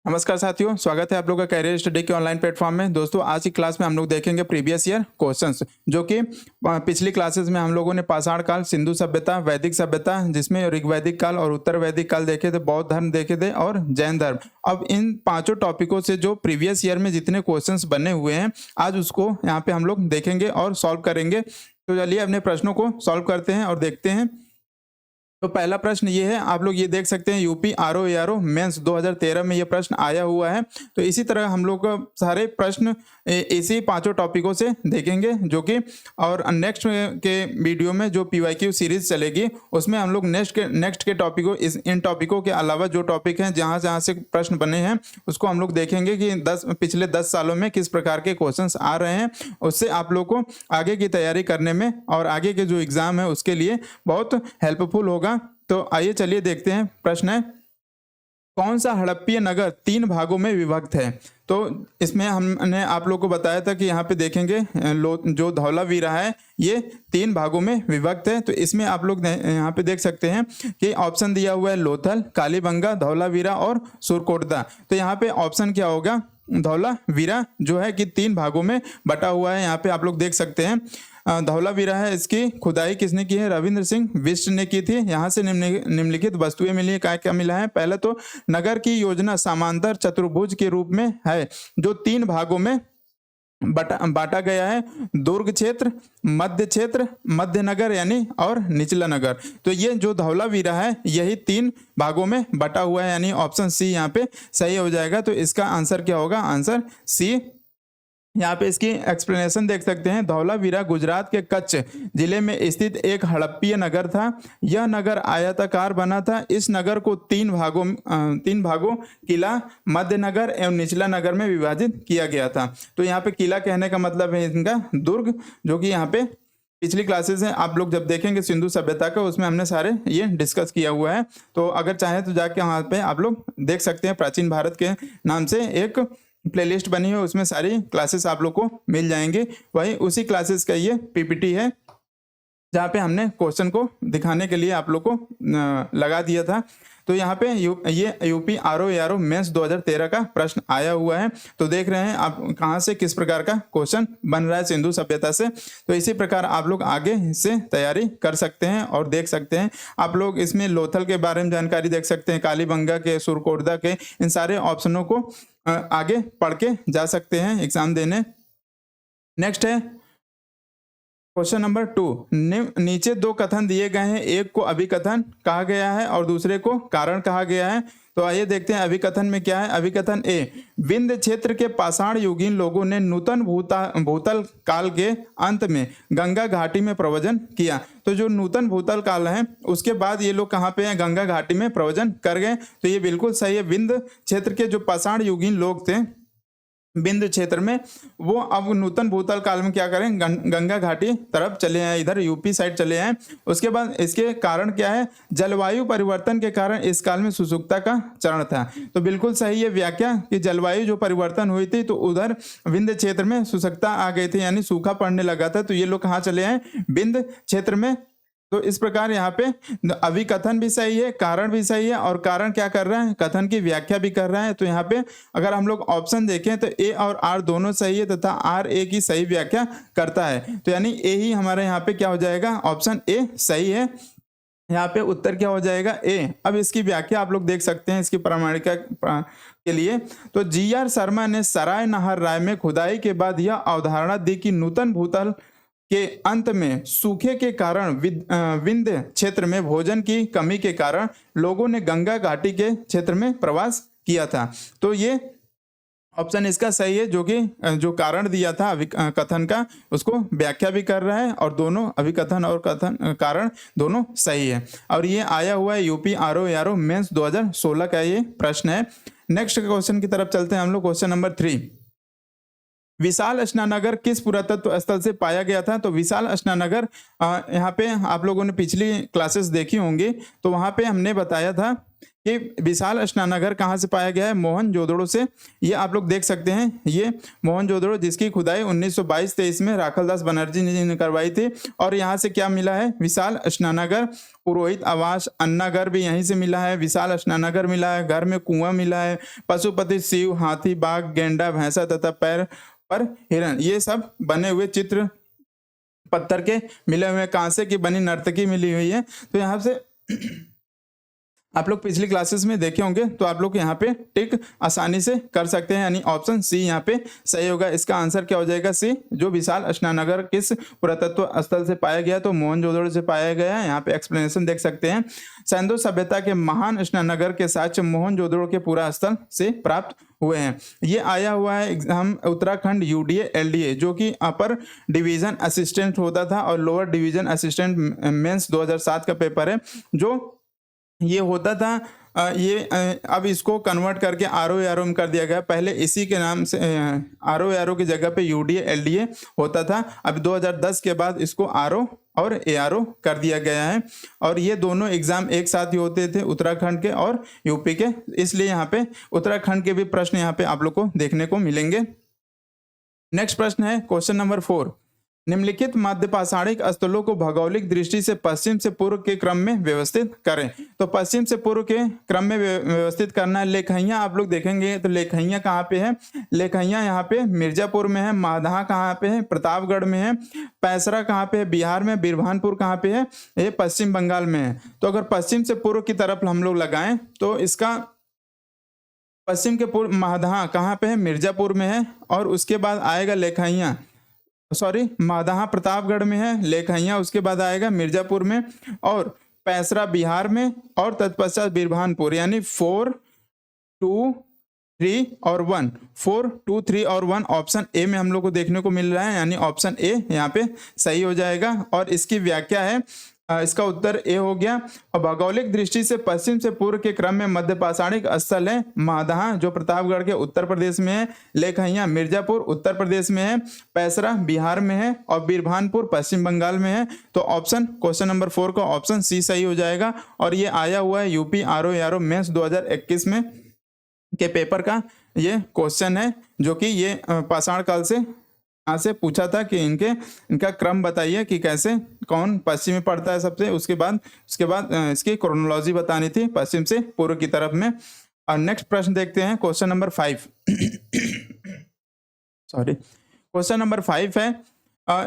नमस्कार साथियों, स्वागत है आप लोगों का कैरियर स्टडी के ऑनलाइन प्लेटफॉर्म में। दोस्तों, आज की क्लास में हम लोग देखेंगे प्रीवियस ईयर क्वेश्चंस, जो कि पिछली क्लासेस में हम लोगों ने पाषाण काल, सिंधु सभ्यता, वैदिक सभ्यता, जिसमें ऋग्वैदिक काल और उत्तर वैदिक काल देखे थे, बौद्ध धर्म देखे थे और जैन धर्म। अब इन पांचों टॉपिकों से जो प्रीवियस ईयर में जितने क्वेश्चंस बने हुए हैं, आज उसको यहाँ पे हम लोग देखेंगे और सॉल्व करेंगे। तो चलिए अपने प्रश्नों को सॉल्व करते हैं और देखते हैं। तो पहला प्रश्न ये है, आप लोग ये देख सकते हैं यूपी आरओ एआरओ मेंस 2013 में ये प्रश्न आया हुआ है। तो इसी तरह हम लोग सारे प्रश्न इसी पांचों टॉपिकों से देखेंगे, जो कि और नेक्स्ट के वीडियो में जो पीवाईक्यू सीरीज चलेगी उसमें हम लोग नेक्स्ट के टॉपिकों इन टॉपिकों के अलावा जो टॉपिक हैं जहाँ जहाँ से प्रश्न बने हैं उसको हम लोग देखेंगे कि पिछले 10 सालों में किस प्रकार के क्वेश्चंस आ रहे हैं। उससे आप लोग को आगे की तैयारी करने में और आगे के जो एग्जाम है उसके लिए बहुत हेल्पफुल होगा। तो आइए चलिए देखते हैं। प्रश्न है, कौन सा हड़प्पीय नगर 3 भागों में विभक्त है? तो इसमें हमने आप लोग को बताया था कि यहाँ पे देखेंगे जो धौलावीरा है ये 3 भागों में विभक्त है। तो इसमें आप लोग यहाँ पे देख सकते हैं कि ऑप्शन दिया हुआ है लोथल, कालीबंगा, धौलावीरा और सुरकोटदा। तो यहाँ पे ऑप्शन क्या होगा? धौलावीरा जो है कि 3 भागों में बटा हुआ है। यहाँ पे आप लोग देख सकते हैं धौलावीरा है, इसकी खुदाई किसने की है? रविंद्र सिंह बिष्ट ने की थी। यहाँ से निम्नलिखित वस्तुएं मिली है। क्या क्या मिला है? पहले तो नगर की योजना समांतर चतुर्भुज के रूप में है, जो 3 भागों में बांटा गया है। दुर्ग क्षेत्र, मध्य क्षेत्र, मध्य नगर यानी और निचला नगर। तो ये जो धौलावीरा है यही 3 भागों में बटा हुआ है, यानी ऑप्शन सी यहाँ पे सही हो जाएगा। तो इसका आंसर क्या होगा? Answer C. यहाँ पे इसकी एक्सप्लेनेशन देख सकते हैं। धौलावीरा गुजरात के कच्छ जिले में स्थित एक हड़प्पीय नगर था। यह नगर आयताकार बना था। इस नगर को 3 भागों किला, मध्य नगर एवं निचला नगर में विभाजित किया गया था। तो यहाँ पे किला कहने का मतलब है इनका दुर्ग, जो कि यहाँ पे पिछली क्लासेस है आप लोग जब देखेंगे सिंधु सभ्यता का, उसमें हमने सारे ये डिस्कस किया हुआ है। तो अगर चाहे तो जाके वहाँ पे आप लोग देख सकते हैं। प्राचीन भारत के नाम से एक प्लेलिस्ट बनी है, उसमें सारी क्लासेस आप लोग को मिल जाएंगे। वही उसी क्लासेस का ये पीपीटी है जहाँ पे हमने क्वेश्चन को दिखाने के लिए आप लोग को लगा दिया था। तो यहाँ पे ये यूपी आरओ एआरओ मेंस 2013 का प्रश्न आया हुआ है। तो देख रहे हैं आप कहाँ से किस प्रकार का क्वेश्चन बन रहा है सिंधु सभ्यता से। तो इसी प्रकार आप लोग आगे से तैयारी कर सकते हैं और देख सकते हैं। आप लोग इसमें लोथल के बारे में जानकारी देख सकते हैं, कालीबंगा के, सुरकोटदा के, इन सारे ऑप्शनों को आगे पढ़ के जा सकते हैं एग्जाम देने। नेक्स्ट है क्वेश्चन नंबर 2। नीचे 2 कथन दिए गए हैं, एक को अभिकथन कहा गया है और दूसरे को कारण कहा गया है। तो आइए देखते हैं अभिकथन में क्या है। अभिकथन ए, विंध्य क्षेत्र के पाषाण युगीन लोगों ने नूतन भूतल काल के अंत में गंगा घाटी में प्रवचन किया। तो जो नूतन भूतल काल है उसके बाद ये लोग कहाँ पे हैं? गंगा घाटी में प्रवचन कर गए। तो ये बिल्कुल सही है। विंध्य क्षेत्र के जो पाषाण युगीन लोग थे विंध्य क्षेत्र में, वो अब नूतन भूतल काल में क्या करें? गंगा घाटी तरफ चले आए, इधर यूपी साइड चले आए। उसके बाद इसके कारण क्या है? जलवायु परिवर्तन के कारण इस काल में सुसुप्तता का चरण था। तो बिल्कुल सही है व्याख्या कि जलवायु जो परिवर्तन हुई थी तो उधर विंध्य क्षेत्र में सुसुप्तता आ गई थी, यानी सूखा पड़ने लगा था। तो ये लोग कहाँ चले आए? विंध्य क्षेत्र में। तो इस प्रकार यहाँ पे अभिकथन भी सही है, कारण भी सही है। और कारण क्या कर रहा है? कथन की व्याख्या भी कर रहा है। तो यहाँ पे अगर हम लोग ऑप्शन देखें तो ए और आर दोनों सही है तथा आर ए की सही व्याख्या करता है। तो यानी ए ही हमारे यहाँ पे क्या हो जाएगा? ऑप्शन ए सही है। यहाँ पे उत्तर क्या हो जाएगा? ए। अब इसकी व्याख्या आप लोग देख सकते हैं इसकी प्रामाणिकता के लिए। तो जीआर शर्मा ने सराय नहर राय में खुदाई के बाद यह अवधारणा दी कि नूतन भूतल के अंत में सूखे के कारण विंध्य क्षेत्र में भोजन की कमी के कारण लोगों ने गंगा घाटी के क्षेत्र में प्रवास किया था। तो ये ऑप्शन इसका सही है, जो कि जो कारण दिया था कथन का उसको व्याख्या भी कर रहा है। और दोनों अभिकथन और कथन कारण दोनों सही है। और ये आया हुआ है यूपी आरओ एआरओ मेंस 2016 का ये प्रश्न है। नेक्स्ट क्वेश्चन की तरफ चलते हैं हम लोग। क्वेश्चन नंबर 3, विशाल स्नानगर किस पुरातत्व स्थल से पाया गया था? तो विशाल स्नानगर यहाँ पे आप लोगों ने पिछली क्लासेस देखी होंगी, तो वहाँ पे हमने बताया था कि विशाल स्नानागार कहाँ से पाया गया है, मोहनजोदड़ो से। ये आप लोग देख सकते हैं, ये मोहनजोदड़ो जिसकी खुदाई 1922-23 में राखलदास बनर्जी जी ने करवाई थी। और यहाँ से क्या मिला है, विशाल स्नानागार, पुरोहित आवास, अन्नागार भी यहीं से मिला है, विशाल स्नानागार मिला है, घर में कुआं मिला है, पशुपति शिव, हाथी, बाघ, गेंडा, भैंसा तथा पैर पर हिरण, ये सब बने हुए चित्र पत्थर के मिले हुए, कांसे की बनी नर्तकी मिली हुई है। तो यहाँ से आप लोग पिछली क्लासेस में देखे होंगे, तो आप लोग यहाँ पे टिक आसानी से कर सकते हैं, यानी ऑप्शन सी यहाँ पे सही होगा। इसका आंसर क्या हो जाएगा, सी। जो विशाल स्नानागार किस पुरातत्व स्थल से पाया गया, तो मोहनजोदड़ो से पाया गया है। यहाँ पे एक्सप्लेनेशन देख सकते हैं। सिंधु सभ्यता के महान स्नानागार के साक्ष्य मोहनजोदड़ो के पुरा स्थल से प्राप्त हुए हैं। ये आया हुआ है एग्जाम उत्तराखंड यूडीए एलडीए, जो कि अपर डिवीजन असिस्टेंट होता था और लोअर डिवीजन असिस्टेंट मेंस 2007 का पेपर है, जो ये होता था। अब इसको कन्वर्ट करके आरओ में कर दिया गया। पहले इसी के नाम से आरओ की जगह पे यूडीए एलडीए होता था। अब 2010 के बाद इसको आरओ और एआरओ कर दिया गया है। और ये दोनों एग्जाम एक साथ ही होते थे, उत्तराखंड के और यूपी के, इसलिए यहाँ पे उत्तराखंड के भी प्रश्न यहाँ पे आप लोग को देखने को मिलेंगे। नेक्स्ट प्रश्न है क्वेश्चन नंबर 4। निम्नलिखित मध्यपाषाणिक स्थलों को भौगोलिक दृष्टि से पश्चिम से पूर्व के क्रम में व्यवस्थित करें। तो पश्चिम से पूर्व के क्रम में व्यवस्थित करना है। लेखैया आप लोग देखेंगे तो लेखैया कहाँ पे है, लेखैया यहाँ पे मिर्जापुर में है, माधहा कहाँ पे है, प्रतापगढ़ में है, पैसरा कहाँ पे है, बिहार में, बिरभानपुर कहाँ पे है, ये पश्चिम बंगाल में है। तो अगर पश्चिम से पूर्व की तरफ हम लोग लगाएं तो इसका पश्चिम के पूर्व माधहा कहाँ पे है, मिर्जापुर में है, और उसके बाद आएगा लेखैया, सॉरी माधहा प्रतापगढ़ में है, लेखैया उसके बाद आएगा मिर्जापुर में, और पैसरा बिहार में, और तत्पश्चात बिरभानपुर। यानी 4, 2, 3 और 1, 4, 2, 3 और 1 ऑप्शन ए में हम लोग को देखने को मिल रहा है, यानी ऑप्शन ए यहाँ पे सही हो जाएगा। और इसकी व्याख्या है, इसका उत्तर ए हो गया। और भौगोलिक दृष्टि से पश्चिम से पूर्व के क्रम में मध्यपाषाणिक स्थल है माधहा जो प्रतापगढ़ के उत्तर प्रदेश में है, लेखैया मिर्जापुर उत्तर प्रदेश में है, पैसरा बिहार में है, और बिरभानपुर पश्चिम बंगाल में है। तो ऑप्शन क्वेश्चन नंबर 4 का ऑप्शन सी सही हो जाएगा। और ये आया हुआ है यूपी आरओ मेंस 2021 में के पेपर का ये क्वेश्चन है, जो कि ये पाषाण काल से यहाँ से पूछा था कि इनका क्रम बताइए कि कैसे कौन पश्चिम में पड़ता है सबसे, उसके बाद इसकी क्रोनोलॉजी बतानी थी पश्चिम से पूर्व की तरफ में। और नेक्स्ट प्रश्न देखते हैं question number 5। Sorry, question number 5 है,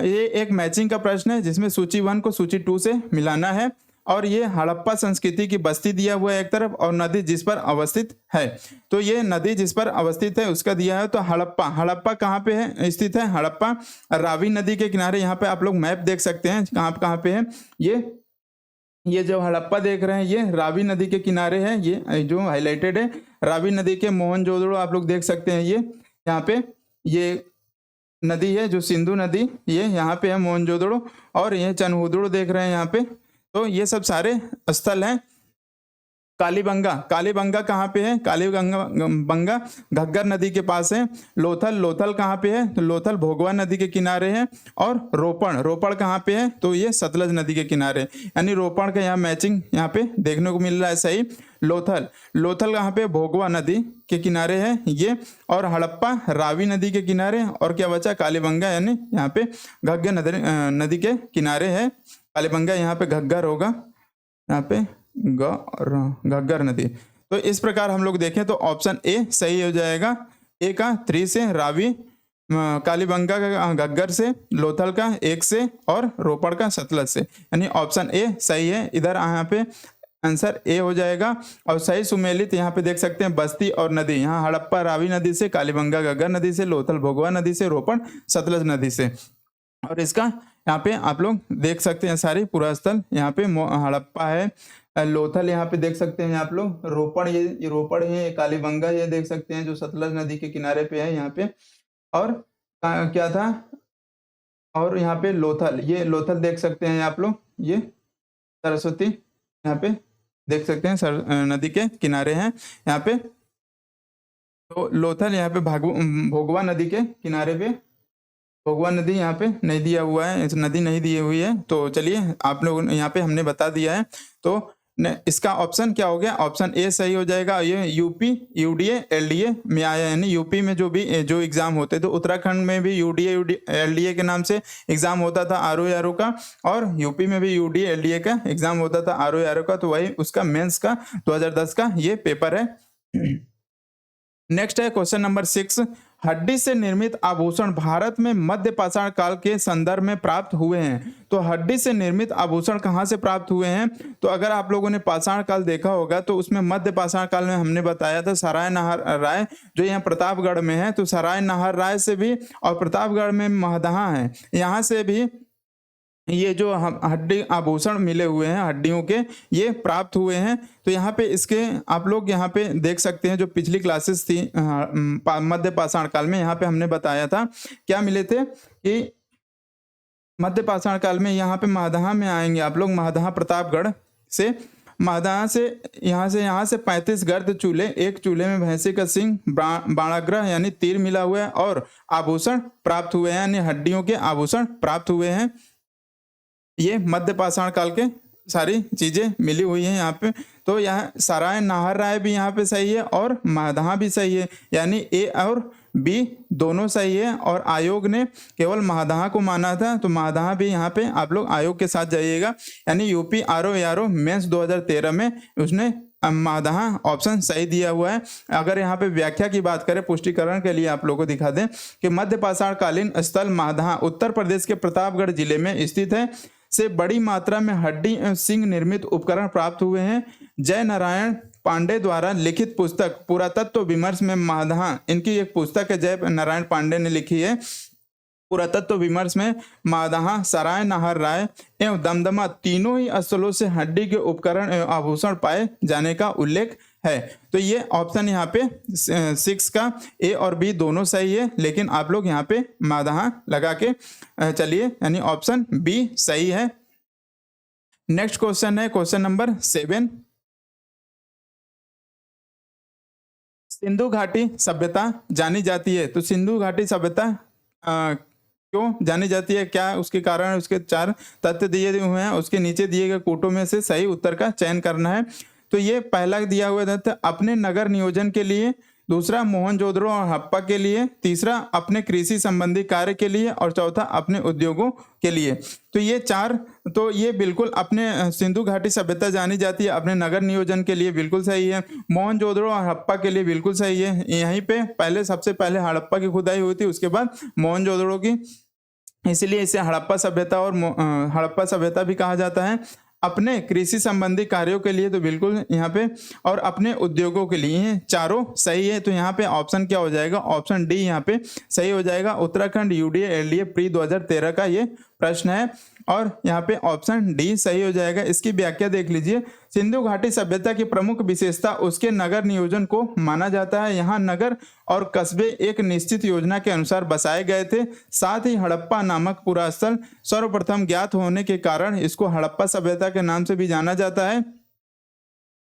ये एक मैचिंग का प्रश्न है जिसमें सूची 1 को सूची 2 से मिलाना है। और ये हड़प्पा संस्कृति की बस्ती दिया हुआ है एक तरफ, और नदी जिस पर अवस्थित है। तो ये नदी जिस पर अवस्थित है उसका दिया है। तो हड़प्पा कहाँ पे है स्थित है, हड़प्पा रावी नदी के किनारे। यहाँ पे आप लोग मैप देख सकते हैं कहाँ पे है। ये जो हड़प्पा देख रहे हैं ये रावी नदी के किनारे है, ये जो हाईलाइटेड है रावी नदी के। मोहनजोदड़ो आप लोग देख सकते हैं, ये यहाँ पे ये नदी है जो सिंधु नदी, ये यहाँ पे है मोहनजोदड़ो। और ये चनहुदड़ो देख रहे हैं यहाँ पे। तो ये सब सारे स्थल हैं। कालीबंगा कहाँ पे है, कालीबंगा घग्गर नदी के पास है। लोथल कहाँ पे है, तो लोथल भोगवा नदी के किनारे है। और रोपड़ कहाँ पे है, तो ये सतलज नदी के किनारे। यानी रोपड़ का यहाँ मैचिंग यहाँ पे देखने को मिल रहा है सही। लोथल कहाँ पे, भोगवा नदी के किनारे है ये। और हड़प्पा रावी नदी के किनारे। और क्या बचा, कालीबंगा यानी यहाँ पे घग्गर नदी के किनारे है। कालीबंगा यहाँ पे घग्गर होगा, यहाँ पे घग्गर नदी। तो इस प्रकार हम लोग देखें तो ऑप्शन ए सही हो जाएगा। ए का 3 से रावी, कालीबंगा का घग्गर से, लोथल का 1 से, और रोपड़ का सतलज से। यानी ऑप्शन ए सही है। इधर यहाँ पे आंसर ए हो जाएगा। और सही सुमेलित यहाँ पे देख सकते हैं बस्ती और नदी, यहाँ हड़प्पा रावी नदी से, कालीबंगा घग्गर नदी से, लोथल भोगवा नदी से, रोपड़ सतलज नदी से। और इसका यहाँ पे आप लोग देख सकते हैं सारी पूरा स्थल। यहाँ पे हड़प्पा है, लोथल यहाँ पे देख सकते हैं आप लोग, रोपड़ ये रोपड़ है, कालीबंगा ये देख सकते हैं जो सतलज नदी के किनारे पे है यहाँ पे। और क्या था, और यहाँ पे ये लोथल देख सकते हैं आप लोग, ये सरस्वती यहाँ पे देख सकते हैं नदी के किनारे हैं यहाँ पे। तो लोथल यहाँ पे भोगवा नदी के किनारे पे, भोगवा नदी यहाँ पे नहीं दिया हुआ है, नदी नहीं दी हुई है। तो चलिए आप लोग यहाँ पे हमने बता दिया है। तो इसका ऑप्शन क्या हो गया, ऑप्शन ए सही हो जाएगा। ये यूपी यूडीए एलडीए में आया, यानी यूपी में जो एग्जाम होते तो उत्तराखंड में भी यूडीए एलडीए के नाम से एग्जाम होता था आरओ का, और यूपी में भी यूडीए एलडीए का एग्जाम होता था आरओ का, तो वही उसका मेंस का 2010 का ये पेपर है। नेक्स्ट है क्वेश्चन नंबर 6, हड्डी से निर्मित आभूषण भारत में मध्य पाषाण काल के संदर्भ में प्राप्त हुए हैं। तो हड्डी से निर्मित आभूषण कहाँ से प्राप्त हुए हैं, तो अगर आप लोगों ने पाषाण काल देखा होगा तो उसमें मध्य पाषाण काल में हमने बताया था सराय नाहर राय जो यहाँ प्रतापगढ़ में है, तो सराय नाहर राय से भी और प्रतापगढ़ में महदहा है, यहाँ से भी ये जो हड्डी आभूषण मिले हुए हैं हड्डियों के ये प्राप्त हुए हैं। तो यहाँ पे इसके आप लोग यहाँ पे देख सकते हैं, जो पिछली क्लासेस थी मध्य पाषाण काल में, यहाँ पे हमने बताया था क्या मिले थे कि मध्य पाषाण काल में यहाँ पे महदहा में आएंगे आप लोग, महदहा प्रतापगढ़ से, महदहा से यहाँ से 35 गर्द चूल्हे, एक चूल्हे में भैंसे का सिंह बाणाग्रह यानी तीर मिला हुआ है और आभूषण प्राप्त हुए हैं, यानी हड्डियों के आभूषण प्राप्त हुए हैं। ये मध्य पाषाण काल के सारी चीजें मिली हुई हैं यहाँ पे। तो यहाँ सराय नाहर राय भी यहाँ पे सही है और महदहा भी सही है, यानी ए और बी दोनों सही है, और आयोग ने केवल महदहा को माना था, तो महदहा भी यहाँ पे आप लोग आयोग के साथ जाइएगा, यानी यूपी आरओ मेंस 2013 में उसने महदहा ऑप्शन सही दिया हुआ है। अगर यहाँ पे व्याख्या की बात करें पुष्टिकरण के लिए आप लोगों को दिखा दें कि मध्य पाषाण कालीन स्थल महदहा उत्तर प्रदेश के प्रतापगढ़ जिले में स्थित है, से बड़ी मात्रा में हड्डी एवं सिंह निर्मित उपकरण प्राप्त हुए हैं। जय नारायण पांडे द्वारा लिखित पुस्तक पुरातत्व विमर्श में महदहा, इनकी एक पुस्तक है जय नारायण पांडे ने लिखी है, पुरातत्व विमर्श में महदहा सराय नाहर राय एवं दमदमा तीनों ही स्थलों से हड्डी के उपकरण एवं आभूषण पाए जाने का उल्लेख है। तो ये ऑप्शन यहाँ पे 6 का ए और बी दोनों सही है, लेकिन आप लोग यहाँ पे महदहा लगा के चलिए, यानी ऑप्शन बी सही है। नेक्स्ट क्वेश्चन है क्वेश्चन नंबर 7, सिंधु घाटी सभ्यता जानी जाती है। तो सिंधु घाटी सभ्यता क्यों जानी जाती है, क्या उसके कारण, उसके 4 तथ्य दिए हुए हैं, उसके नीचे दिए गए कोटों में से सही उत्तर का चयन करना है। तो ये पहला दिया हुआ तथ्य अपने नगर नियोजन के लिए, दूसरा मोहनजोदड़ो और हड़प्पा के लिए, तीसरा अपने कृषि संबंधी कार्य के लिए, और चौथा अपने उद्योगों के लिए। तो ये 4, तो ये बिल्कुल अपने सिंधु घाटी सभ्यता जानी जाती है अपने नगर नियोजन के लिए, बिल्कुल सही है। मोहनजोदड़ो और हड़प्पा के लिए बिल्कुल सही है, यहीं पे सबसे पहले हड़प्पा की खुदाई हुई थी, उसके बाद मोहनजोदड़ो की, इसलिए इसे हड़प्पा सभ्यता और हड़प्पा सभ्यता भी कहा जाता है। अपने कृषि संबंधी कार्यों के लिए तो बिल्कुल यहाँ पे, और अपने उद्योगों के लिए चारों सही है। तो यहाँ पे ऑप्शन क्या हो जाएगा, ऑप्शन डी यहाँ पे सही हो जाएगा। उत्तराखंड यूडीए एलडीए प्री 2013 का ये प्रश्न है, और यहाँ पे ऑप्शन डी सही हो जाएगा। इसकी व्याख्या देख लीजिए, सिंधु घाटी सभ्यता की प्रमुख विशेषता उसके नगर नियोजन को माना जाता है। यहाँ नगर और कस्बे एक निश्चित योजना के अनुसार बसाए गए थे। साथ ही हड़प्पा नामक पुरास्थल सर्वप्रथम ज्ञात होने के कारण इसको हड़प्पा सभ्यता के नाम से भी जाना जाता है।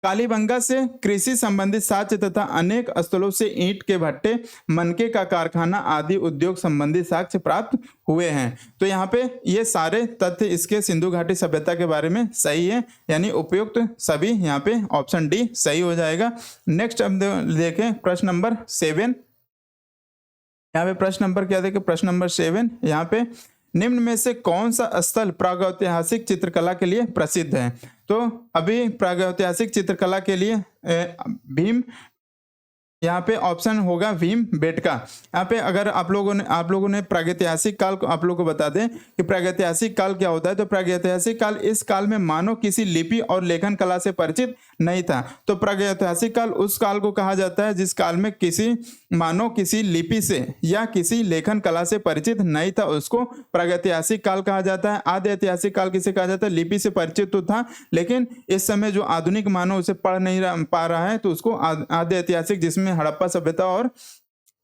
कालीबंगा से कृषि संबंधित साक्ष्य तथा अनेक स्थलों से ईंट के भट्टे, मनके का कारखाना आदि उद्योग संबंधी साक्ष्य प्राप्त हुए हैं। तो यहाँ पे ये सारे तथ्य इसके सिंधु घाटी सभ्यता के बारे में सही है, यानी उपयुक्त सभी यहाँ पे ऑप्शन डी सही हो जाएगा। नेक्स्ट अब देखें प्रश्न नंबर 7, यहाँ पे प्रश्न नंबर क्या देखें, प्रश्न नंबर 7 यहाँ पे, निम्न में से कौन सा स्थल प्रागैतिहासिक चित्रकला के लिए प्रसिद्ध है। तो अभी प्रागैतिहासिक चित्रकला के लिए भीम, यहाँ पे ऑप्शन होगा भीम बेटका। यहाँ पे अगर आप लोगों ने प्रागैतिहासिक काल को आप लोगों को बता दें कि प्रागैतिहासिक काल क्या होता है। तो प्रागैतिहासिक काल इस काल में मानव किसी लिपि और लेखन कला से परिचित नहीं था। तो प्रागैतिहासिक काल उस काल को कहा जाता है जिस काल में मानव किसी लिपि से या किसी लेखन कला से परिचित नहीं था, उसको प्रागैतिहासिक काल कहा जाता है। आदि ऐतिहासिक काल किसे कहा जाता है, लिपि से परिचित तो था लेकिन इस समय जो आधुनिक मानव उसे पढ़ नहीं पा रहा है, तो उसको आदि ऐतिहासिक, जिसमें हड़प्पा सभ्यता और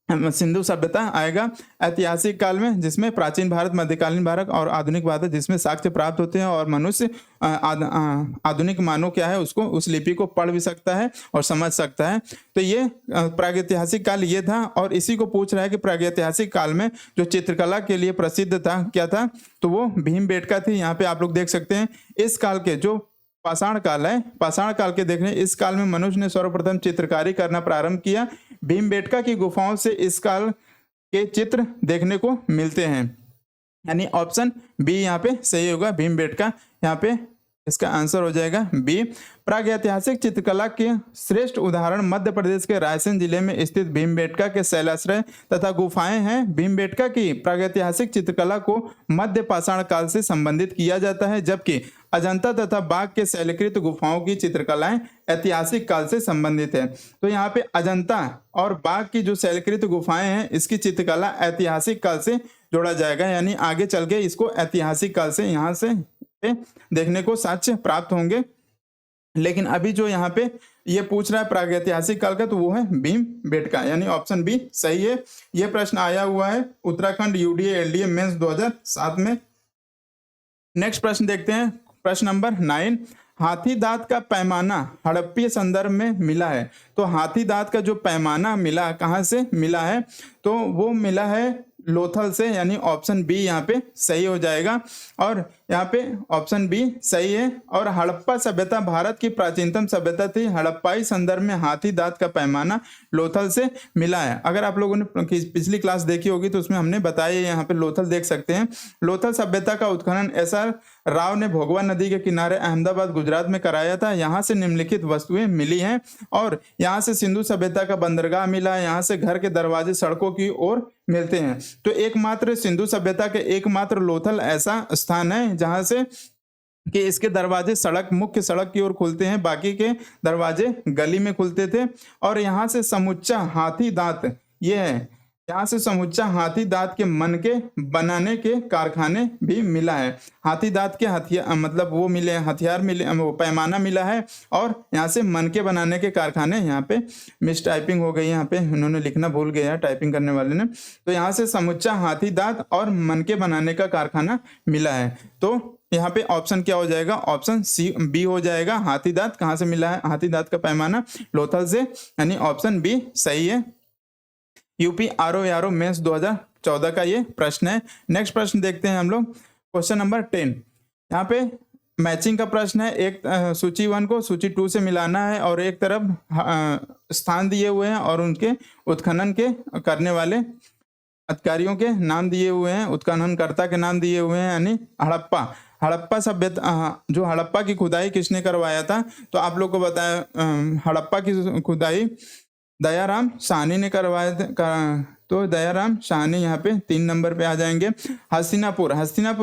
सिंधु सभ्यता आएगा। ऐतिहासिक काल में जिसमें प्राचीन भारत, मध्यकालीन भारत और आधुनिक भारत जिसमें साक्ष्य प्राप्त होते हैं और मनुष्य आधुनिक मानव क्या है उसको, उस लिपि को पढ़ भी सकता है और समझ सकता है। तो ये प्रागैतिहासिक काल ये था। और इसी को पूछ रहा है कि प्रागैतिहासिक काल में जो चित्रकला के लिए प्रसिद्ध था क्या था, तो वो भीमबेटका थी। यहाँ पे आप लोग देख सकते हैं इस काल के जो पाषाण काल है। पाषाण काल के देखने इस काल में मनुष्य ने सर्वप्रथम चित्रकारी करना प्रारंभ किया। भीमबेटका की गुफाओं से इस काल के चित्र देखने को मिलते हैं, यानी ऑप्शन बी यहाँ पे सही होगा। भीमबेटका यहाँ पे इसका आंसर हो जाएगा बी। प्रागैतिहासिक चित्रकला के श्रेष्ठ उदाहरण मध्य प्रदेश के रायसेन जिले में स्थित भीमबेटका के शैलाश्रय तथा गुफाएं हैं। भीमबेटका की प्रागैतिहासिक चित्रकला को मध्य पाषाण काल से संबंधित किया जाता है, जबकि अजंता तथा बाघ के शैलकृत गुफाओं की चित्रकलाएं ऐतिहासिक काल से संबंधित है। तो यहाँ पे अजंता और बाघ की जो शैलकृत गुफाएं हैं इसकी चित्रकला ऐतिहासिक काल से जोड़ा जाएगा, यानी आगे चल के इसको ऐतिहासिक काल से यहाँ से देखने को साक्ष्य प्राप्त होंगे। लेकिन अभी जो यहाँ पे ये पूछ रहा है प्रागैतिहासिक काल का, तो वो है भीमबेटका, यानी ऑप्शन बी सही है। ये प्रश्न आया हुआ है उत्तराखंड यूडीए एलडीए मेंस 2007 में। नेक्स्ट प्रश्न देखते हैं, प्रश्न नंबर 9। हाथी दांत का पैमाना हड़प्पीय संदर्भ में मिला है। तो हाथी दांत का जो पैमाना मिला कहाँ से मिला है, तो वो मिला है लोथल से, यानी ऑप्शन बी यहाँ पे सही हो जाएगा। और यहाँ पे ऑप्शन बी सही है। और हड़प्पा सभ्यता भारत की प्राचीनतम सभ्यता थी। हड़प्पाई संदर्भ में हाथी दांत का पैमाना लोथल से मिला है। अगर आप लोगों ने पिछली क्लास देखी होगी तो उसमें हमने बताया, यहाँ पे लोथल देख सकते हैं। लोथल सभ्यता का उत्खनन एसआर राव ने भोगवा नदी के किनारे अहमदाबाद गुजरात में कराया था। यहाँ से निम्नलिखित वस्तुएं मिली हैं, और यहाँ से सिंधु सभ्यता का बंदरगाह मिला है। यहाँ से घर के दरवाजे सड़कों की ओर मिलते हैं। तो एकमात्र सिंधु सभ्यता के एकमात्र लोथल ऐसा स्थान है जहां से कि इसके दरवाजे सड़क मुख्य सड़क की ओर खुलते हैं, बाकी के दरवाजे गली में खुलते थे। और यहाँ से समुच्चा हाथी दांत ये है, यहाँ से समुच्चा हाथी दांत के मनके बनाने के कारखाने भी मिला है। हाथी दांत के हथियार मतलब वो मिले, हथियार मिले, वो पैमाना मिला है। और यहाँ से मनके बनाने के कारखाने, यहाँ पे मिस टाइपिंग हो गई, यहाँ पे उन्होंने लिखना भूल गया टाइपिंग करने वाले ने। तो यहाँ से समुच्चा हाथी दांत और मनके बनाने का कारखाना मिला है। तो यहाँ पे ऑप्शन क्या हो जाएगा, ऑप्शन सी बी हो जाएगा। हाथी दांत कहाँ से मिला है, हाथी दांत का पैमाना लोथल से, यानी ऑप्शन बी सही है। यूपी आरओ मेंस 2014 का ये प्रश्न है। नेक्स्ट प्रश्न देखते हैं हम लोग, क्वेश्चन नंबर 10। यहाँ पे मैचिंग का प्रश्न है। एक सूची 1 को सूची 2 से मिलाना है, और एक तरफ स्थान दिए हुए हैं और उनके उत्खनन के करने वाले अधिकारियों के नाम दिए हुए हैं, उत्खननकर्ता के नाम दिए हुए हैं, यानी हड़प्पा सभ्यता। जो हड़प्पा की खुदाई किसने करवाया था, तो आप लोग को बताया हड़प्पा की खुदाई दयाराम साहनी ने करवाए थे। तो दयाराम साहनी यहाँ पे 3 नंबर पे आ जाएंगे। हस्तिनापुर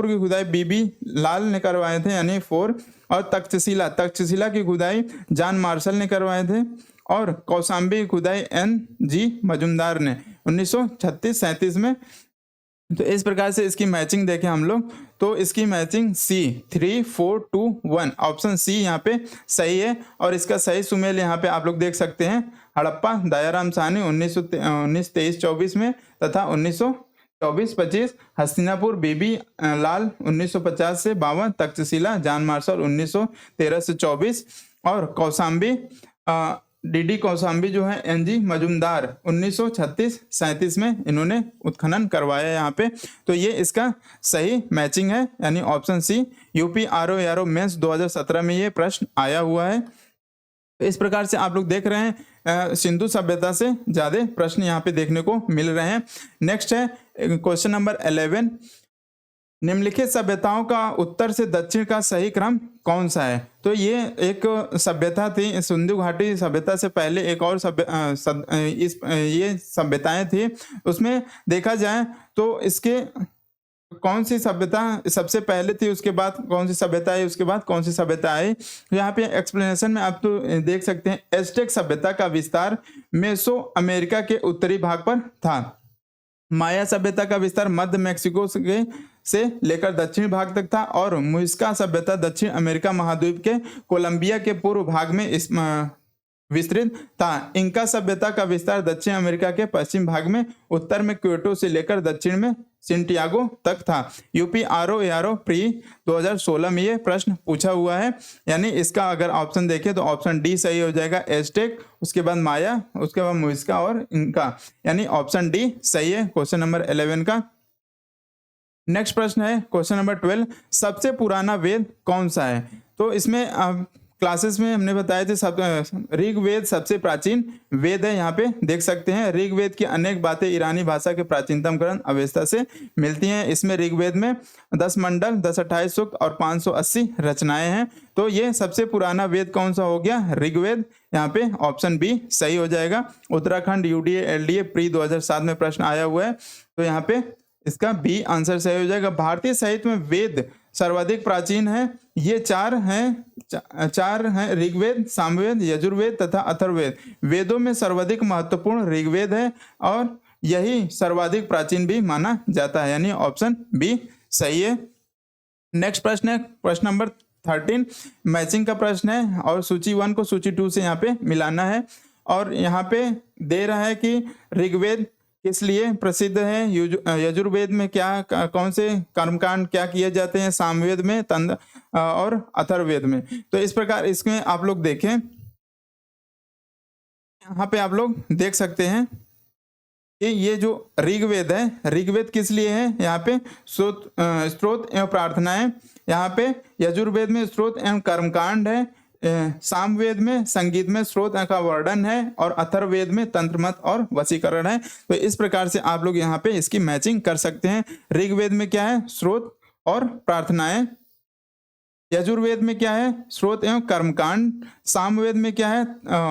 की खुदाई बीबी लाल ने करवाए थे, यानी 4। और तक्षशिला की खुदाई जॉन मार्शल ने करवाए थे। और कौशाम्बी की खुदाई NG मजुमदार ने 1936-37 में। तो इस प्रकार से इसकी मैचिंग देखें हम लोग, तो इसकी मैचिंग C 3 4 2 1 ऑप्शन सी यहाँ पे सही है। और इसका सही सुमेल यहाँ पे आप लोग देख सकते हैं, हड़प्पा दयाराम साहनी 1923-24 में, तथा 1924-25 हस्तिनापुर बीबी लाल 1950 से 52, तक्षशिला जॉन मार्शल 1913 से 24, और कौशाम्बी DD कौशाम्बी जो है NG मजुमदार 1936-37 में इन्होंने उत्खनन करवाया यहाँ पे। तो ये इसका सही मैचिंग है, यानी option C. UP RO mains 2017 में ये प्रश्न आया हुआ है। तो इस प्रकार से आप लोग देख रहे हैं सिंधु सभ्यता से ज्यादा प्रश्न यहाँ पे देखने को मिल रहे हैं। नेक्स्ट है क्वेश्चन नंबर 11। निम्नलिखित सभ्यताओं का उत्तर से दक्षिण का सही क्रम कौन सा है। तो ये एक सभ्यता थी, सिंधु घाटी सभ्यता से पहले एक और ये सभ्यताएं थी। उसमें देखा जाए तो इसके कौन सी सभ्यता सबसे पहले थी, उसके बाद कौन सी सभ्यता आई, उसके बाद कौन सी सभ्यता आई। यहाँ पे एक्सप्लेनेशन में आप तो देख सकते हैं, एज़टेक सभ्यता का विस्तार मेसो अमेरिका के उत्तरी भाग पर था। माया सभ्यता का विस्तार मध्य मैक्सिको से लेकर दक्षिण भाग तक था। और मुइस्का सभ्यता दक्षिण अमेरिका महाद्वीप के कोलंबिया के पूर्व भाग में विस्तृत था। इंका सभ्यता का विस्तार दक्षिण अमेरिका के पश्चिम भाग में, उत्तर में क्योटो से लेकर दक्षिण में सेंटियागो तक था। यूपी आरओ प्री 2016 में ये प्रश्न पूछा हुआ है, यानी इसका अगर ऑप्शन देखें तो ऑप्शन डी सही हो जाएगा। एज़टेक, उसके बाद माया, उसके बाद मुइस्का और इंका, यानी ऑप्शन डी सही है क्वेश्चन नंबर 11 का। नेक्स्ट प्रश्न है क्वेश्चन नंबर 12। सबसे पुराना वेद कौन सा है। तो इसमें क्लासेस में हमने बताए थे ऋग्वेद सबसे प्राचीन वेद है। यहाँ पे देख सकते हैं ऋग्वेद की अनेक बातें ईरानी भाषा के प्राचीनतम ग्रंथ अवेस्ता से मिलती हैं। इसमें ऋग्वेद में 10 मंडल, 10-28 सूक्त और 580 रचनाएं हैं। तो ये सबसे पुराना वेद कौन सा हो गया? ऋग्वेद। यहाँ पे ऑप्शन बी सही हो जाएगा। उत्तराखंड यूडीए एलडीए प्री 2007 में प्रश्न आया हुआ है, तो यहाँ पे इसका बी आंसर सही हो जाएगा। भारतीय साहित्य में वेद सर्वाधिक प्राचीन है, ये चार हैं ऋग्वेद, सामवेद, यजुर्वेद तथा अथर्ववेद। वेदों में सर्वाधिक महत्वपूर्ण ऋग्वेद है और यही सर्वाधिक प्राचीन भी माना जाता है, यानी ऑप्शन बी सही है। नेक्स्ट प्रश्न है प्रश्न नंबर 13, मैचिंग का प्रश्न है और सूची 1 को सूची 2 से यहाँ पे मिलाना है। और यहाँ पे दे रहा है कि ऋग्वेद किस लिए प्रसिद्ध है, यजुर्वेद में क्या कौन से कर्मकांड क्या किए जाते हैं, सामवेद में, तंत्र और अथर्ववेद में। तो इस प्रकार इसमें आप लोग देखें, यहाँ पे आप लोग देख सकते हैं कि ये जो ऋग्वेद है, ऋग्वेद किस लिए है? यहाँ पे स्तोत्र एवं प्रार्थनाएं, यहाँ पे यजुर्वेद में स्तोत्र एवं कर्मकांड है, सामवेद में संगीत में स्रोत का वर्णन है और अथर्ववेद में तंत्र मत और वशीकरण है। तो इस प्रकार से आप लोग यहाँ पे इसकी मैचिंग कर सकते हैं। ऋग्वेद में क्या है? स्रोत और प्रार्थनाएं। यजुर्वेद में क्या है? स्रोत एवं कर्मकांड। सामवेद में क्या है?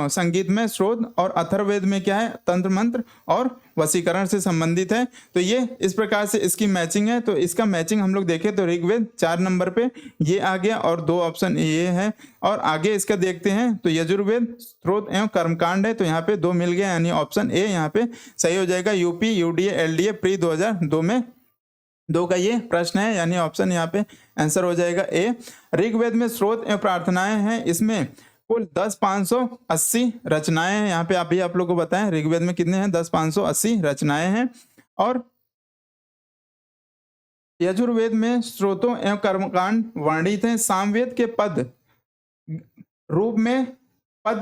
संगीत में स्रोत। और अथर्ववेद में क्या है? तंत्र मंत्र और वशीकरण से संबंधित है। तो ये इस प्रकार से इसकी मैचिंग है। तो इसका मैचिंग हम लोग देखें तो ऋग्वेद 4 नंबर पे ये आ गया और 2 ऑप्शन ये है। और आगे इसका देखते हैं तो यजुर्वेद स्रोत एवं कर्मकांड है, तो यहाँ पे 2 मिल गया, यानी ऑप्शन ए यहाँ पे सही हो जाएगा। यूपी यूडीए एलडीए प्री 2002 में 2 का ये प्रश्न है, यानी ऑप्शन यहाँ पे आंसर हो जाएगा ए। ऋग्वेद में स्रोत एवं प्रार्थनाएं हैं, इसमें कुल 10,580 रचनाएं हैं। यहाँ पे अभी आप लोग को बताएं ऋग्वेद में कितने हैं? 10,580 रचनाएं हैं। और यजुर्वेद में स्रोतों एवं कर्मकांड वर्णित हैं। सामवेद के पद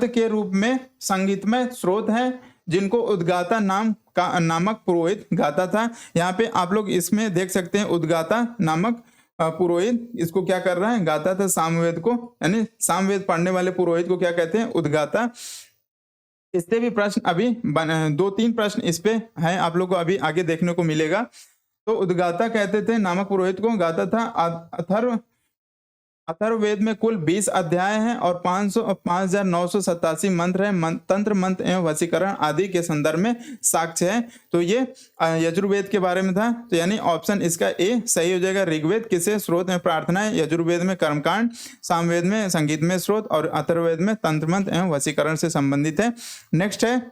के रूप में संगीतमय स्रोत है, जिनको उद्गाता नामक पुरोहित गाता था। यहाँ पे आप लोग इसमें देख सकते हैं उद्गाता नामक पुरोहित इसको क्या कर रहा है? गाता था सामवेद को, यानी सामवेद पढ़ने वाले पुरोहित को क्या कहते हैं? उद्गाता। इससे भी प्रश्न अभी 2-3 प्रश्न इस पे हैं, आप लोग को अभी आगे देखने को मिलेगा। तो उद्गाता कहते थे नामक पुरोहित को, गाता था। अथर्ववेद में कुल 20 अध्याय हैं और 5,987 मंत्र हैं। तंत्र मंत्र एवं वशीकरण आदि के संदर्भ में साक्ष्य है। तो ये यजुर्वेद के बारे में था, तो यानी ऑप्शन इसका ए सही हो जाएगा। ऋग्वेद किसे स्रोत में प्रार्थनाएं, यजुर्वेद में कर्मकांड, सामवेद में संगीत में स्रोत और अथर्ववेद में तंत्र मंत्र एवं वशीकरण से संबंधित है। नेक्स्ट है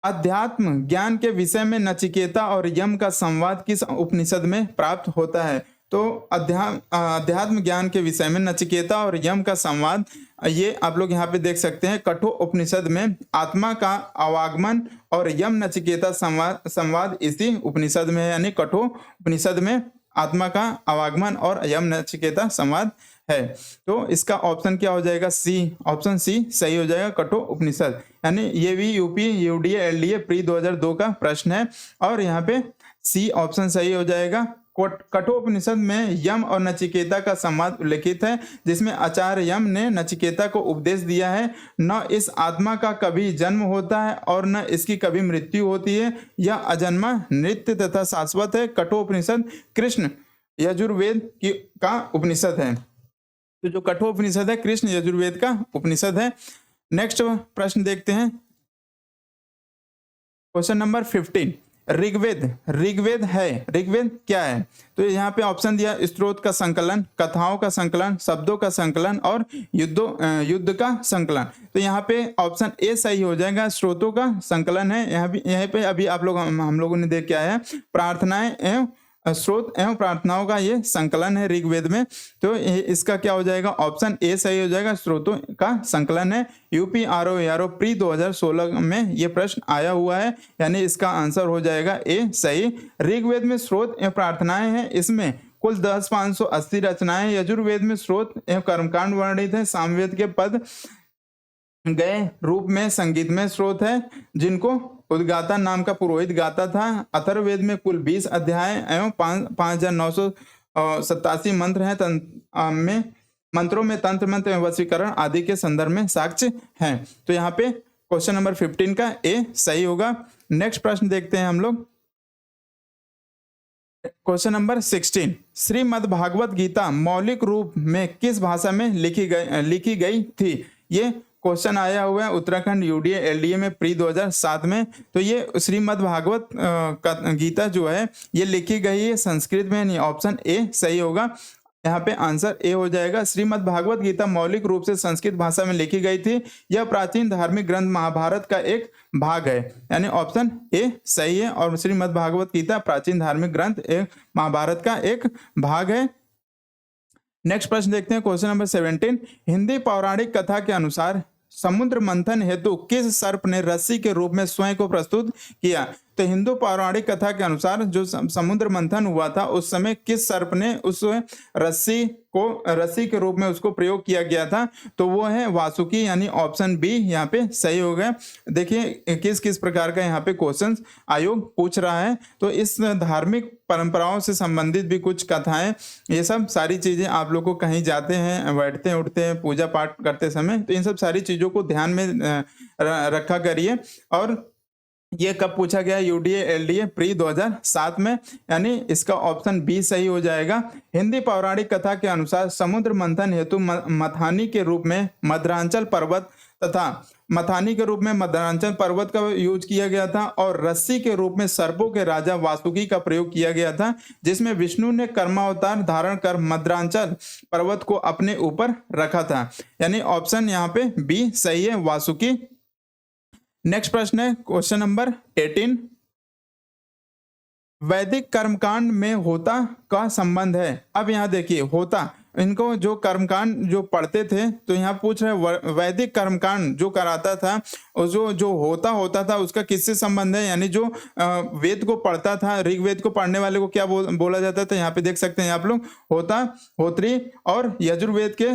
अध्यात्म ज्ञान के विषय में नचिकेता और यम का संवाद किस उपनिषद में प्राप्त होता है? तो अध्यात्म ज्ञान के विषय में नचिकेता और यम का संवाद, ये आप लोग यहाँ पे देख सकते हैं कठो उपनिषद में आत्मा का आवागमन और यम नचिकेता संवाद इसी उपनिषद में है, यानी कठो उपनिषद में आत्मा का आवागमन और यम नचिकेता संवाद है। तो इसका ऑप्शन क्या हो जाएगा? सी, ऑप्शन सी सही हो जाएगा, कठो उपनिषद। यानी ये भी यूपी यूडीए एलडीए प्री 2002 का प्रश्न है और यहाँ पे सी ऑप्शन सही हो जाएगा। कठोपनिषद में यम और नचिकेता का संवाद उल्लेखित है, जिसमें आचार्य यम ने नचिकेता को उपदेश दिया है, न इस आत्मा का कभी जन्म होता है और न इसकी कभी मृत्यु होती है, यह अजन्मा नित्य तथा शाश्वत है। कठोपनिषद कृष्ण यजुर्वेद का उपनिषद है। तो जो कठोपनिषद है कृष्ण यजुर्वेद का उपनिषद है। नेक्स्ट प्रश्न देखते हैं, क्वेश्चन नंबर 15। ऋग्वेद क्या है? तो यहाँ पे ऑप्शन दिया स्त्रोत का संकलन, कथाओं का संकलन, शब्दों का संकलन और युद्ध का संकलन। तो यहाँ पे ऑप्शन ए सही हो जाएगा, स्त्रोतों का संकलन है। यहाँ पे अभी आप लोग हम लोगों ने देख के आया है प्रार्थनाएं एवं स्रोत एवं प्रार्थनाओं का ये संकलन है ऋग्वेद में। तो इसका क्या हो जाएगा? ऑप्शन ए सही हो जाएगा, स्रोतों का संकलन है। यूपी आरओ प्री 2016 में ये प्रश्न आया हुआ है, यानी इसका आंसर हो जाएगा ए सही। ऋग्वेद में स्रोत एवं प्रार्थनाएं हैं, इसमें कुल 10,580 रचनाएं। यजुर्वेद में स्रोत एवं कर्मकांड वर्णित है। सामवेद के पद गए रूप में संगीत में स्रोत है, जिनको उद्गाता नाम का पुरोहित गाता था। अथर्ववेद में कुल 20 अध्याय एवं 5,987 मंत्र हैं। में मंत्रों में तंत्र मंत्र एवं वशीकरण आदि के संदर्भ में साक्ष्य हैं। तो यहाँ पे क्वेश्चन नंबर 15 का ए सही होगा। नेक्स्ट प्रश्न देखते हैं हम लोग। क्वेश्चन नंबर 16, श्रीमद् भागवत गीता मौलिक रूप में किस भाषा में लिखी गई थी? ये क्वेश्चन आया हुआ है उत्तराखंड यूडीए एलडीए में प्री 2007 में। तो ये श्रीमद् भागवत गीता जो है ये लिखी गई है संस्कृत में, यानी ऑप्शन ए सही होगा। यहाँ पे आंसर ए हो जाएगा। श्रीमद् भागवत गीता मौलिक रूप से संस्कृत भाषा में लिखी गई थी। यह प्राचीन धार्मिक ग्रंथ महाभारत का एक भाग है, यानी ऑप्शन ए सही है। और श्रीमद् भागवत गीता प्राचीन धार्मिक ग्रंथ एक महाभारत का एक भाग है। नेक्स्ट प्रश्न देखते हैं क्वेश्चन नंबर 17, हिंदी पौराणिक कथा के अनुसार समुद्र मंथन हेतु किस सर्प ने रस्सी के रूप में स्वयं को प्रस्तुत किया? तो हिंदू पौराणिक कथा के अनुसार जो समुद्र मंथन हुआ था उस समय किस सर्प ने उस रस्सी के रूप में उसको प्रयोग किया गया था? तो वो है वासुकी, यानी ऑप्शन बी यहाँ पे सही हो गया। देखिए किस किस प्रकार का यहाँ पे क्वेश्चन आयोग पूछ रहा है। तो इस धार्मिक परंपराओं से संबंधित भी कुछ कथाएं, ये सब सारी चीजें आप लोग को कहीं जाते हैं, बैठते उठते हैं, पूजा पाठ करते समय, तो इन सब सारी चीजों को ध्यान में रखा करिए। और ये कब पूछा गया? यूडीए एलडीए प्री 2007 में, यानी इसका ऑप्शन बी सही हो जाएगा। हिंदी पौराणिक कथा के अनुसार समुद्र मंथन हेतु मथानी के रूप में मद्रांचल पर्वत का यूज किया गया था, और रस्सी के रूप में सर्पों के राजा वासुकी का प्रयोग किया गया था, जिसमें विष्णु ने कर्मावतार धारण कर मद्रांचल पर्वत को अपने ऊपर रखा था, यानी ऑप्शन यहाँ पे बी सही है, वासुकी। नेक्स्ट प्रश्न है क्वेश्चन नंबर 18, वैदिक कर्मकांड में होता का संबंध है। अब यहाँ देखिए होता, इनको जो कर्मकांड जो पढ़ते थे तो यहाँ पूछ रहे वैदिक कर्मकांड जो कराता था और जो होता था उसका किससे संबंध है? यानी जो वेद को पढ़ता था, ऋग्वेद को पढ़ने वाले को क्या बोला जाता था? यहाँ पे देख सकते हैं आप लोग, होता, होत्री, और यजुर्वेद के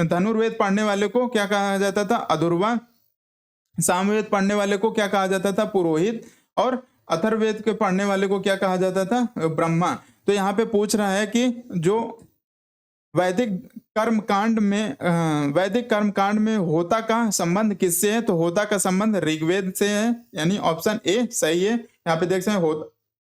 धनुर्वेद पढ़ने वाले को क्या कहा जाता था? अधुर्वा। सामवेद पढ़ने वाले को क्या कहा जाता था? पुरोहित। और अथर्ववेद के पढ़ने वाले को क्या कहा जाता था? ब्रह्मा। तो यहाँ पे पूछ रहा है कि जो वैदिक कर्मकांड में होता का संबंध किससे है? तो होता का संबंध ऋग्वेद से है, यानी ऑप्शन ए सही है। यहाँ पे देख सकते हैं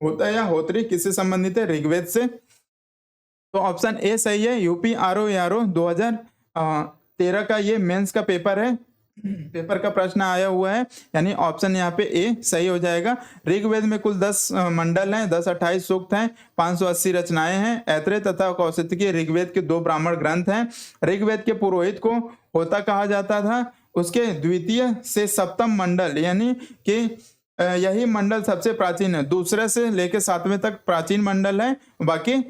होता या होत्री किससे संबंधित है? ऋग्वेद से। तो ऑप्शन ए सही है। यूपी आरओ 2013 का ये मेंस का पेपर का प्रश्न आया हुआ है, यानी ऑप्शन यहाँ पे ए सही हो जाएगा। ऋग्वेद में कुल 10 मंडल हैं, 10-28 सूक्त हैं, 580 रचनाएं हैं। ऐत्रेय तथा कौशिकी ऋग्वेद के 2 ब्राह्मण ग्रंथ हैं। ऋग्वेद के पुरोहित को होता कहा जाता था। उसके द्वितीय से सप्तम मंडल, यानी कि यही मंडल सबसे प्राचीन है, दूसरे से लेकर 7वें तक प्राचीन मंडल है। बाकी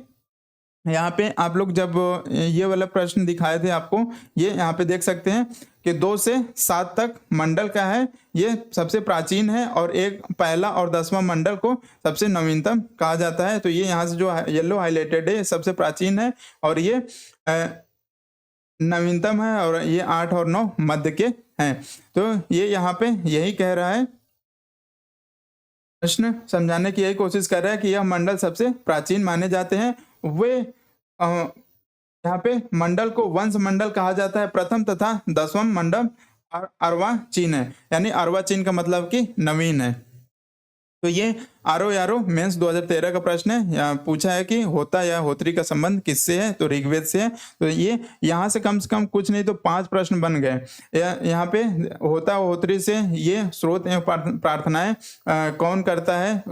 यहाँ पे आप लोग जब ये वाला प्रश्न दिखाए थे आपको, ये यहाँ पे देख सकते हैं कि 2 से 7 तक मंडल का है, ये सबसे प्राचीन है, और एक पहला और 10वां मंडल को सबसे नवीनतम कहा जाता है। तो ये यहाँ से जो येलो हाईलाइटेड है सबसे प्राचीन है, और ये नवीनतम है, और ये 8 और 9 मध्य के हैं। तो ये यहाँ पे यही कह रहा है, प्रश्न समझाने की यही कोशिश कर रहा है कि यह मंडल सबसे प्राचीन माने जाते हैं। वे यहाँ पे मंडल को वंश मंडल कहा जाता है। प्रथम तथा 10वां मंडल अर्वाचीन है, यानी अर्वाचीन का मतलब कि नवीन है। तो ये आरओ मेंस 2013 का प्रश्न है। यहाँ पूछा है कि होता या होत्री का संबंध किससे है? तो ऋग्वेद से है। तो ये यहाँ से कम कुछ नहीं तो 5 प्रश्न बन गए। यहाँ पे होता होत्री से ये स्रोत एवं प्रार्थनाएं कौन करता है,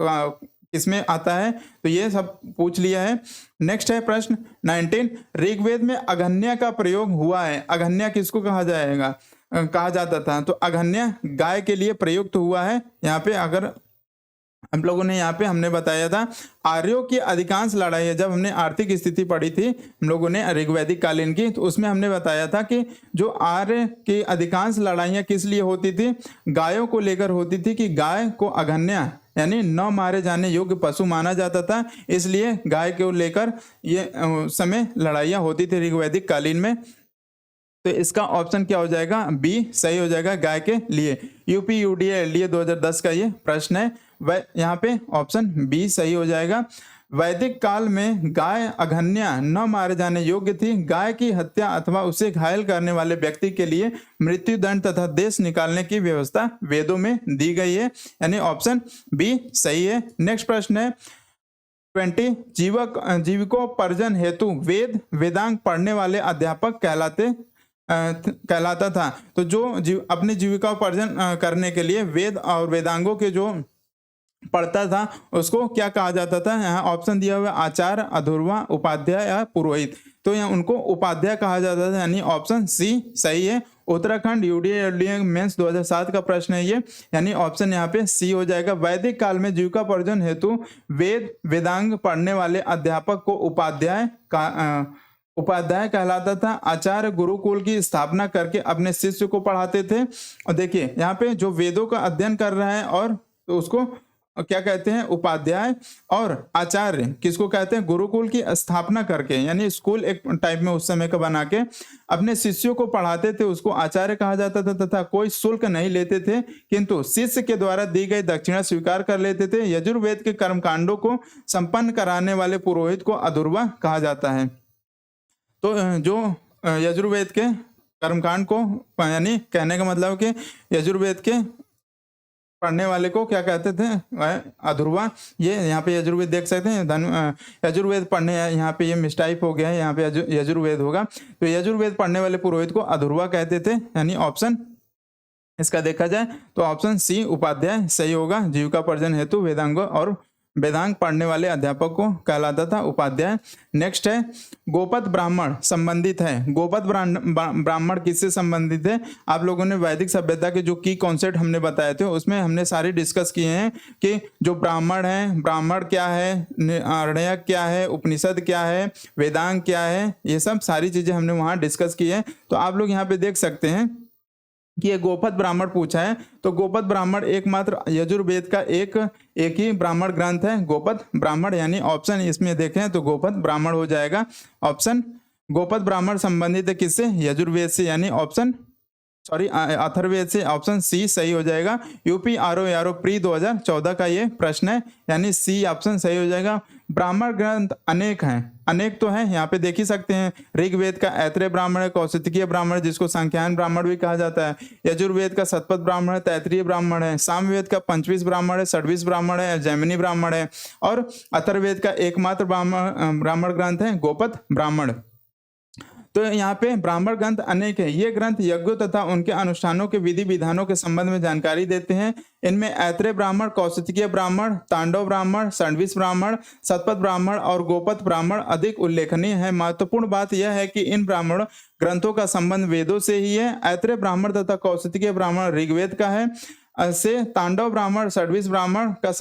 किसमें आता है, तो ये सब पूछ लिया है। नेक्स्ट है प्रश्न 19, ऋग्वेद में अघन्या का प्रयोग हुआ है। अघन्या किसको कहा जाता था? तो अघन्या गाय के लिए प्रयुक्त हुआ है। यहाँ पे अगर हम लोगों ने यहाँ पे हमने बताया था आर्यों की अधिकांश लड़ाई, जब हमने आर्थिक स्थिति पढ़ी थी हम लोगों ने ऋग्वैदिक कालीन की, तो उसमें हमने बताया था कि जो आर्य की अधिकांश लड़ाइयाँ किस लिए होती थी? गायों को लेकर होती थी, कि गाय को अघन्या यानी न मारे जाने योग्य पशु माना जाता था, इसलिए गाय को लेकर ये समय लड़ाइयाँ होती थी ऋग्वैदिक कालीन में। तो इसका ऑप्शन क्या हो जाएगा? बी सही हो जाएगा, गाय के लिए। यूपी यूडीए एलडीए 2010 का ये प्रश्न है, वह यहाँ पे ऑप्शन बी सही हो जाएगा। वैदिक काल में गाय अघन्या न मारे जाने योग्य थी। गाय की हत्या अथवा उसे घायल करने वाले व्यक्ति के लिए मृत्युदंड तथा देश निकालने की व्यवस्था वेदों में दी गई है, यानी ऑप्शन बी सही है। नेक्स्ट प्रश्न है 20 जीविकोपार्जन हेतु वेद वेदांग पढ़ने वाले अध्यापक कहलाता था। तो जो अपनी जीविका उपार्जन करने के लिए वेद और वेदांगों के जो पढ़ता था उसको क्या कहा जाता था? यहाँ ऑप्शन दिया हुआ आचार्य, अधूर्वा, उपाध्याय या पुरोहित। तो यहाँ उनको उपाध्याय कहा जाता था, यानी ऑप्शन सी सही है। उत्तराखंड यूडीए मेंस 2007 का प्रश्न है ये, यानी ऑप्शन यहाँ पे सी हो जाएगा। वैदिक काल में जीविकोपार्जन हेतु वेद वेदांग पढ़ने वाले अध्यापक को उपाध्याय कहलाता था। आचार्य गुरुकुल की स्थापना करके अपने शिष्य को पढ़ाते थे। और देखिए यहाँ पे जो वेदों का अध्ययन कर रहा है और तो उसको क्या कहते हैं? उपाध्याय। और आचार्य किसको कहते हैं? गुरुकुल की स्थापना करके, यानी स्कूल एक टाइप में उस समय का बना के अपने शिष्यों को पढ़ाते थे, उसको आचार्य कहा जाता था। तथा कोई शुल्क नहीं लेते थे, किंतु शिष्य के द्वारा दी गई दक्षिणा स्वीकार कर लेते थे। यजुर्वेद के कर्मकांडों को संपन्न कराने वाले पुरोहित को अधूर्वा कहा जाता है। तो जो यजुर्वेद के कर्मकांड को, यानी कहने का मतलब कि यजुर्वेद के पढ़ने वाले को क्या कहते थे? अधूर्वा। ये यहाँ पे यजुर्वेद देख सकते हैं, यजुर्वेद पढ़ने, यहाँ पे ये मिस्टाइप हो गया है, यहाँ पे यजुर्वेद होगा। तो यजुर्वेद पढ़ने वाले पुरोहित को अधूर्वा कहते थे, यानी ऑप्शन इसका देखा जाए तो ऑप्शन सी उपाध्याय सही होगा। जीविकोपार्जन हेतु वेदांग और वेदांग पढ़ने वाले अध्यापक को कहलाता था उपाध्याय। नेक्स्ट है गोपद ब्राह्मण संबंधित है। गोपद ब्राह्मण किससे संबंधित है? आप लोगों ने वैदिक सभ्यता के जो की कॉन्सेप्ट हमने बताए थे उसमें हमने सारी डिस्कस किए हैं कि जो ब्राह्मण है, ब्राह्मण क्या है, आरण्यक क्या है, उपनिषद क्या है, वेदांग क्या है, ये सब सारी चीजें हमने वहाँ डिस्कस की है। तो आप लोग यहाँ पे देख सकते हैं कि ये गोपद ब्राह्मण पूछा है। तो गोपद ब्राह्मण एकमात्र यजुर्वेद का एक ही ब्राह्मण ग्रंथ है, गोपद ब्राह्मण, यानी ऑप्शन इसमें देखें तो गोपद ब्राह्मण हो जाएगा। ऑप्शन गोपद ब्राह्मण संबंधित है किससे? यजुर्वेद से, यानी ऑप्शन अथर्ववेद से, ऑप्शन सी सही हो जाएगा। यूपी आरओ प्री 2014 का ये प्रश्न है, यानी सी ऑप्शन सही हो जाएगा। ब्राह्मण ग्रंथ अनेक हैं, अनेक तो हैं, यहाँ पे देख ही सकते हैं। ऋग्वेद का ऐत्रेय ब्राह्मण है, कौशिकीय ब्राह्मण जिसको सांख्यायन ब्राह्मण भी कहा जाता है। यजुर्वेद का शतपथ ब्राह्मण है, तैत्रीय ब्राह्मण है। सामवेद का पंचवीस ब्राह्मण है, षड्वीस ब्राह्मण है, जैमिनी ब्राह्मण है। और अथर्ववेद का एकमात्र ब्राह्मण ग्रंथ है गोपद ब्राह्मण। तो यहाँ पे ब्राह्मण ग्रंथ अनेक है। ये ग्रंथ यज्ञों तथा उनके अनुष्ठानों के विधि विधानों के संबंध में जानकारी देते हैं। इनमें ऐत्रेय ब्राह्मण, कौशिकीय ब्राह्मण, तांडव ब्राह्मण, षड्वीस ब्राह्मण, शतपथ ब्राह्मण और गोपद ब्राह्मण अधिक उल्लेखनीय है। महत्वपूर्ण बात यह है कि इन ब्राह्मण ग्रंथों का संबंध वेदों से ही है। ऐत्रेय ब्राह्मण तथा कौशिकीय ब्राह्मण ऋग्वेद का है, से तांडव ब्राह्मण, षड्वीस ब्राह्मण का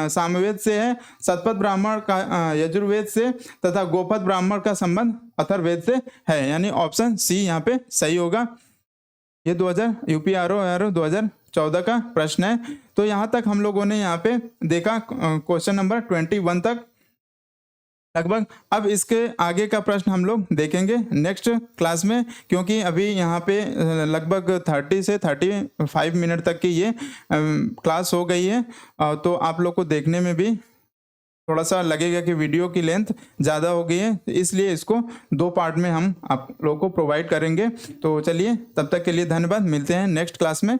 सामवेद से है, शतपथ ब्राह्मण का यजुर्वेद से तथा गोपद ब्राह्मण का संबंध अथर्ववेद से है, यानी ऑप्शन सी यहाँ पे सही होगा। ये 2000 यूपीआरओ 2014 का प्रश्न है। तो यहाँ तक हम लोगों ने यहाँ पे देखा क्वेश्चन नंबर 21 तक लगभग। अब इसके आगे का प्रश्न हम लोग देखेंगे नेक्स्ट क्लास में, क्योंकि अभी यहाँ पे लगभग 30 से 35 मिनट तक की ये क्लास हो गई है। तो आप लोग को देखने में भी थोड़ा सा लगेगा कि वीडियो की लेंथ ज़्यादा हो गई है, इसलिए इसको 2 पार्ट में हम आप लोगों को प्रोवाइड करेंगे। तो चलिए तब तक के लिए धन्यवाद, मिलते हैं नेक्स्ट क्लास में।